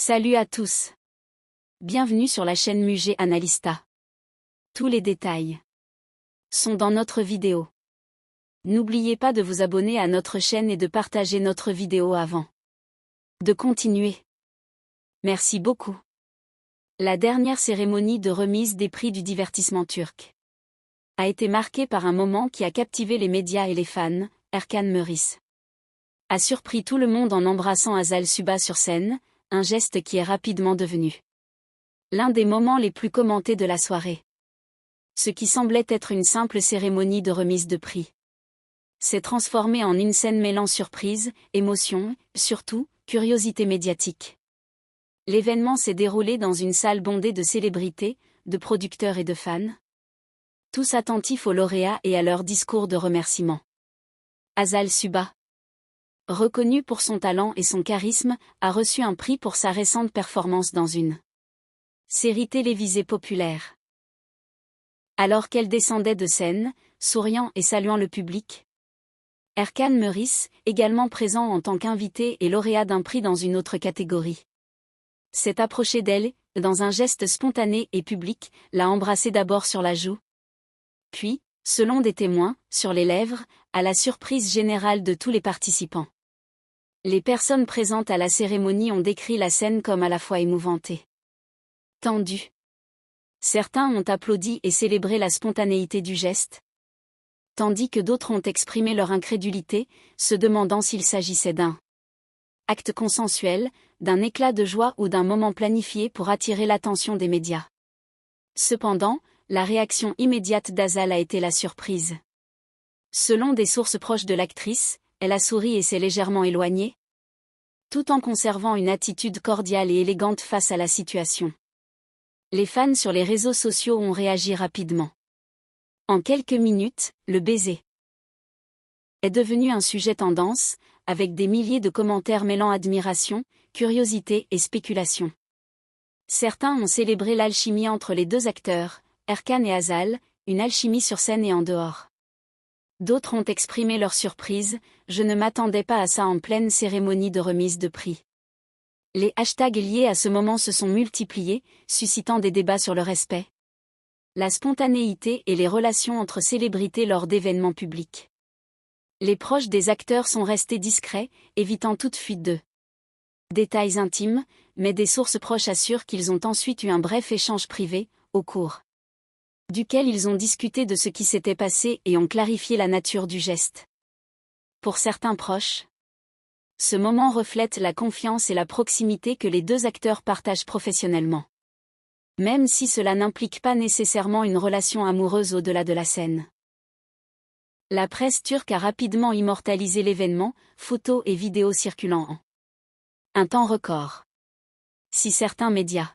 Salut à tous. Bienvenue sur la chaîne Mugé Analysta. Tous les détails sont dans notre vidéo. N'oubliez pas de vous abonner à notre chaîne et de partager notre vidéo avant de continuer. Merci beaucoup. La dernière cérémonie de remise des prix du divertissement turc a été marquée par un moment qui a captivé les médias et les fans. Erkan Meuriç a surpris tout le monde en embrassant Hazal Suba sur scène, un geste qui est rapidement devenu l'un des moments les plus commentés de la soirée. Ce qui semblait être une simple cérémonie de remise de prix s'est transformé en une scène mêlant surprise, émotion, surtout, curiosité médiatique. L'événement s'est déroulé dans une salle bondée de célébrités, de producteurs et de fans, tous attentifs aux lauréats et à leur discours de remerciement. Hazal Suba, reconnu pour son talent et son charisme, a reçu un prix pour sa récente performance dans une série télévisée populaire. Alors qu'elle descendait de scène, souriant et saluant le public, Erkan Meuriç, également présent en tant qu'invité et lauréat d'un prix dans une autre catégorie, s'est approché d'elle, dans un geste spontané et public, l'a embrassée d'abord sur la joue, puis, selon des témoins, sur les lèvres, à la surprise générale de tous les participants. Les personnes présentes à la cérémonie ont décrit la scène comme à la fois émouvante et tendue. Certains ont applaudi et célébré la spontanéité du geste, tandis que d'autres ont exprimé leur incrédulité, se demandant s'il s'agissait d'un acte consensuel, d'un éclat de joie ou d'un moment planifié pour attirer l'attention des médias. Cependant, la réaction immédiate d'Hazal a été la surprise. Selon des sources proches de l'actrice, elle a souri et s'est légèrement éloignée, tout en conservant une attitude cordiale et élégante face à la situation. Les fans sur les réseaux sociaux ont réagi rapidement. En quelques minutes, le baiser est devenu un sujet tendance, avec des milliers de commentaires mêlant admiration, curiosité et spéculation. Certains ont célébré l'alchimie entre les deux acteurs, Erkan et Hazal, une alchimie sur scène et en dehors. D'autres ont exprimé leur surprise, je ne m'attendais pas à ça en pleine cérémonie de remise de prix. Les hashtags liés à ce moment se sont multipliés, suscitant des débats sur le respect, la spontanéité et les relations entre célébrités lors d'événements publics. Les proches des acteurs sont restés discrets, évitant toute fuite de détails intimes, mais des sources proches assurent qu'ils ont ensuite eu un bref échange privé, au cours duquel ils ont discuté de ce qui s'était passé et ont clarifié la nature du geste. Pour certains proches, ce moment reflète la confiance et la proximité que les deux acteurs partagent professionnellement, même si cela n'implique pas nécessairement une relation amoureuse au-delà de la scène. La presse turque a rapidement immortalisé l'événement, photos et vidéos circulant en un temps record. Si certains médias